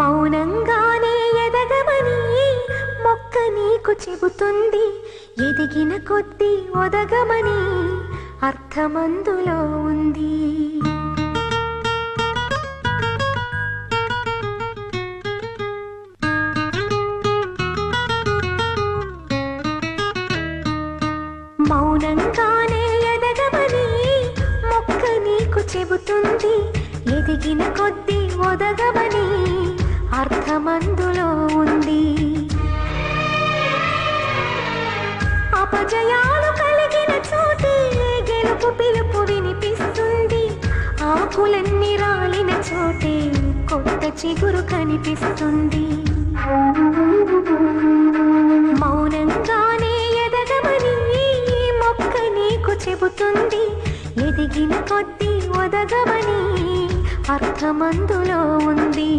మౌనంగానే ఎదగమని మొక్క నీకు చెబుతుంది. ఎదిగిన కొద్దీ ఒదగమని అర్థమందులో ఉంది. మౌనంగానే ఎదగమని మొక్క నీకు చెబుతుంది. ఎదిగిన కొద్దీ ఒదగమని అర్థమందులో ఉంది. అపజయాలు కలిగిన చోటే గెలుపు పిలుపు వినిపిస్తుంది. ఆకులన్నీ రాలిన చోటే కొత్త చిగురు కనిపిస్తుంది. మౌనంగానే ఎదగమని మొక్క నీకు చెబుతుంది. ఎదిగిన కొద్దీ ఒదగమని అర్థమందులో ఉంది.